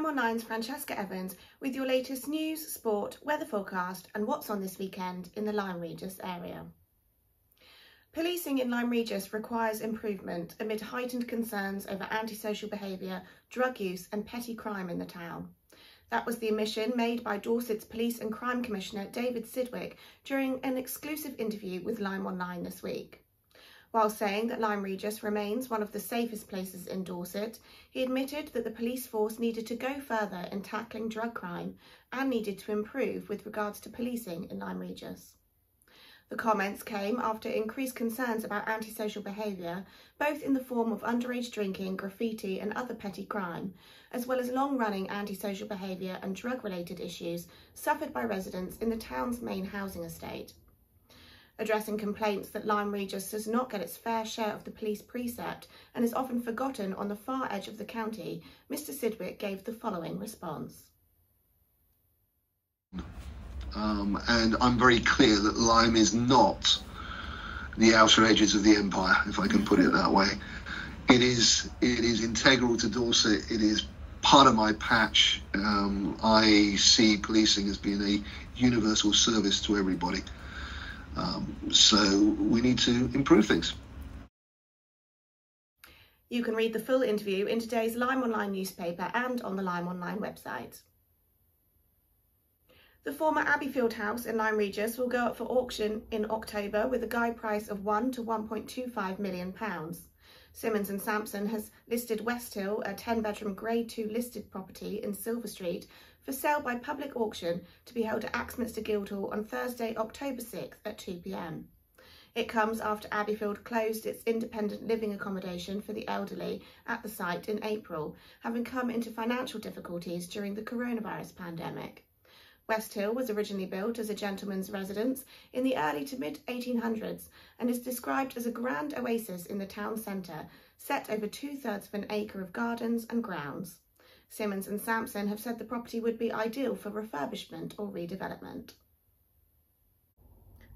LymeOnline's Francesca Evans with your latest news, sport, weather forecast and what's on this weekend in the Lyme Regis area. Policing in Lyme Regis requires improvement amid heightened concerns over antisocial behaviour, drug use and petty crime in the town. That was the admission made by Dorset's Police and Crime Commissioner David Sidgwick during an exclusive interview with LymeOnline this week. While saying that Lyme Regis remains one of the safest places in Dorset, he admitted that the police force needed to go further in tackling drug crime and needed to improve with regards to policing in Lyme Regis. The comments came after increased concerns about antisocial behaviour, both in the form of underage drinking, graffiti and other petty crime, as well as long-running antisocial behaviour and drug-related issues suffered by residents in the town's main housing estate. Addressing complaints that Lyme Regis does not get its fair share of the police precept and is often forgotten on the far edge of the county, Mr Sidgwick gave the following response. And I'm very clear that Lyme is not the outer edges of the empire, if I can put it that way. It is integral to Dorset. It is part of my patch. I see policing as being a universal service to everybody. So we need to improve things. You can read the full interview in today's LymeOnline newspaper and on the LymeOnline website. The former Abbeyfield house in Lyme Regis will go up for auction in October with a guide price of £1 to £1.25 million. Simmons & Sampson has listed West Hill, a 10-bedroom Grade 2 listed property in Silver Street, for sale by public auction to be held at Axminster Guildhall on Thursday, October 6th at 2 p.m. It comes after Abbeyfield closed its independent living accommodation for the elderly at the site in April, having come into financial difficulties during the coronavirus pandemic. West Hill was originally built as a gentleman's residence in the early to mid-1800s and is described as a grand oasis in the town centre, set over 2/3 of an acre of gardens and grounds. Simmons & Sampson have said the property would be ideal for refurbishment or redevelopment.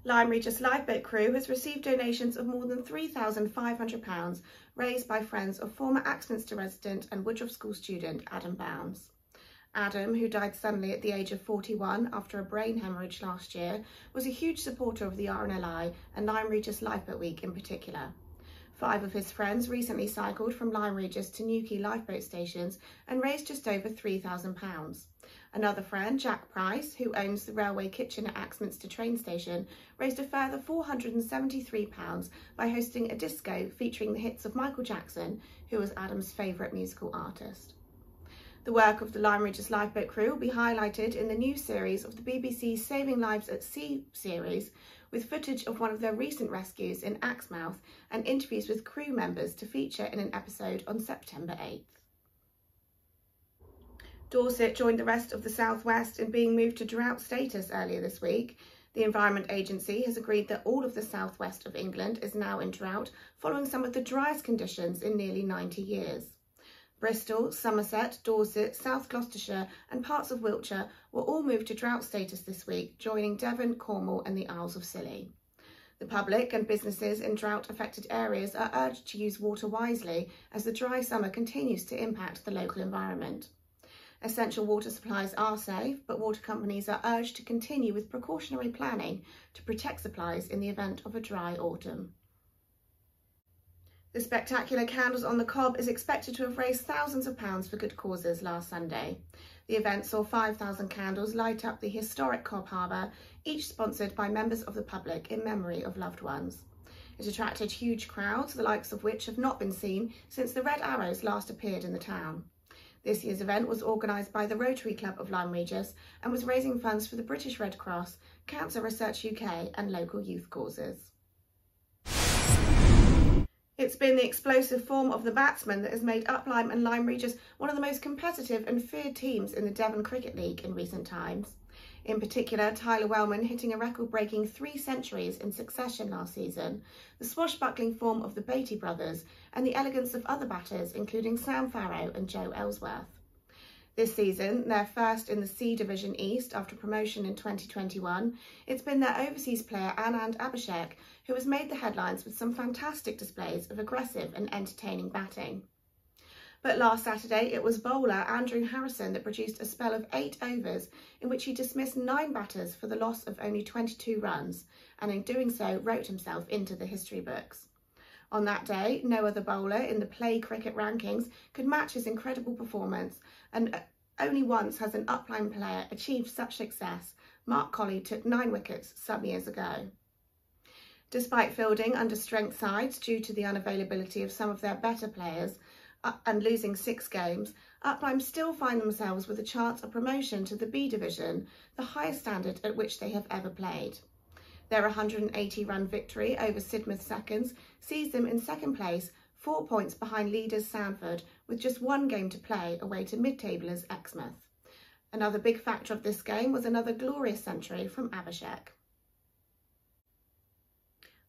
Lyme Regis Lifeboat Crew has received donations of more than £3,500 raised by friends of former Axminster resident and Woodruff School student Adam Bounds. Adam, who died suddenly at the age of 41 after a brain hemorrhage last year, was a huge supporter of the RNLI and Lyme Regis Lifeboat Week in particular. 5 of his friends recently cycled from Lyme Regis to Newquay lifeboat stations and raised just over £3,000. Another friend, Jack Price, who owns the railway kitchen at Axminster train station, raised a further £473 by hosting a disco featuring the hits of Michael Jackson, who was Adam's favourite musical artist. The work of the Lyme Regis Lifeboat Crew will be highlighted in the new series of the BBC's Saving Lives at Sea series, with footage of one of their recent rescues in Axmouth and interviews with crew members to feature in an episode on September 8th. Dorset joined the rest of the South West in being moved to drought status earlier this week. The Environment Agency has agreed that all of the South West of England is now in drought, following some of the driest conditions in nearly 90 years. Bristol, Somerset, Dorset, South Gloucestershire and parts of Wiltshire were all moved to drought status this week, joining Devon, Cornwall and the Isles of Scilly. The public and businesses in drought-affected areas are urged to use water wisely as the dry summer continues to impact the local environment. Essential water supplies are safe, but water companies are urged to continue with precautionary planning to protect supplies in the event of a dry autumn. The spectacular Candles on the Cobb is expected to have raised thousands of pounds for good causes last Sunday. The event saw 5,000 candles light up the historic Cobb Harbour, each sponsored by members of the public in memory of loved ones. It attracted huge crowds, the likes of which have not been seen since the Red Arrows last appeared in the town. This year's event was organised by the Rotary Club of Lyme Regis and was raising funds for the British Red Cross, Cancer Research UK and local youth causes. It's been the explosive form of the batsman that has made Up Lyme and Lyme Regis one of the most competitive and feared teams in the Devon Cricket League in recent times. In particular, Tyler Wellman hitting a record-breaking 3 centuries in succession last season, the swashbuckling form of the Beatty brothers and the elegance of other batters including Sam Farrow and Joe Ellsworth. This season, their first in the C Division East after promotion in 2021, it's been their overseas player Anand Abhishek who has made the headlines with some fantastic displays of aggressive and entertaining batting. But last Saturday, it was bowler Andrew Harrison that produced a spell of 8 overs in which he dismissed 9 batters for the loss of only 22 runs, and in doing so wrote himself into the history books. On that day, no other bowler in the Play Cricket rankings could match his incredible performance, and only once has an upline player achieved such success. Mark Colley took 9 wickets some years ago. Despite fielding under strength sides due to the unavailability of some of their better players and losing 6 games, Upline still find themselves with a chance of promotion to the B Division, the highest standard at which they have ever played. Their 180-run victory over Sidmouth Seconds sees them in second place, 4 points behind leaders Sandford, with just 1 game to play away to mid-tablers Exmouth. Another big factor of this game was another glorious century from Abhishek.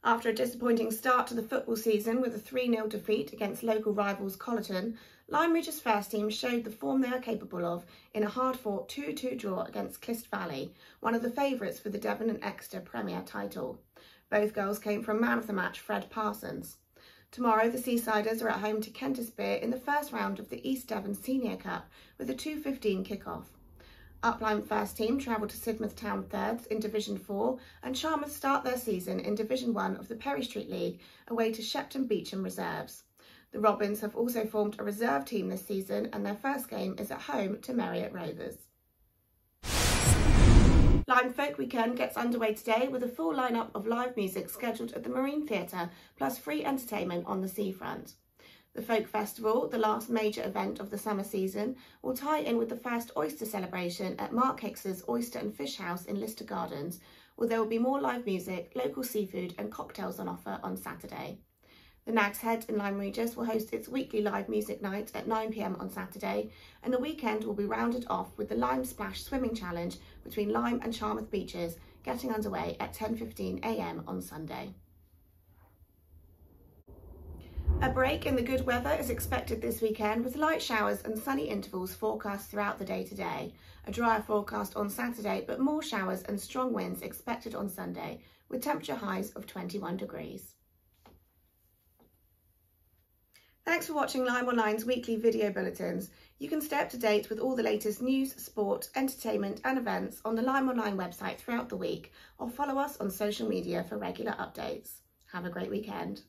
After a disappointing start to the football season with a 3-0 defeat against local rivals Colleton, Lyme Regis first team showed the form they are capable of in a hard-fought 2-2 draw against Clyst Valley, one of the favourites for the Devon and Exeter Premier title. Both goals came from man of the match Fred Parsons. Tomorrow the Seasiders are at home to Kentisbeare in the first round of the East Devon Senior Cup with a 2:15 kick-off. Upline first team travel to Sidmouth Town Thirds in Division 4 and Charmouth start their season in Division 1 of the Perry Street League away to Shepton Beecham Reserves. The Robins have also formed a reserve team this season and their first game is at home to Merriott Rovers. Lyme Folk Weekend gets underway today with a full lineup of live music scheduled at the Marine Theatre plus free entertainment on the seafront. The Folk Festival, the last major event of the summer season, will tie in with the first oyster celebration at Mark Hicks's Oyster and Fish House in Lister Gardens, where there will be more live music, local seafood and cocktails on offer on Saturday. The Nag's Head in Lyme Regis will host its weekly live music night at 9 p.m. on Saturday, and the weekend will be rounded off with the Lyme Splash Swimming Challenge between Lyme and Charmouth beaches, getting underway at 10:15 a.m. on Sunday. A break in the good weather is expected this weekend with light showers and sunny intervals forecast throughout the day today. A drier forecast on Saturday, but more showers and strong winds expected on Sunday, with temperature highs of 21 degrees. Thanks for watching LymeOnline's weekly video bulletins. You can stay up to date with all the latest news, sport, entertainment and events on the LymeOnline website throughout the week, or follow us on social media for regular updates. Have a great weekend.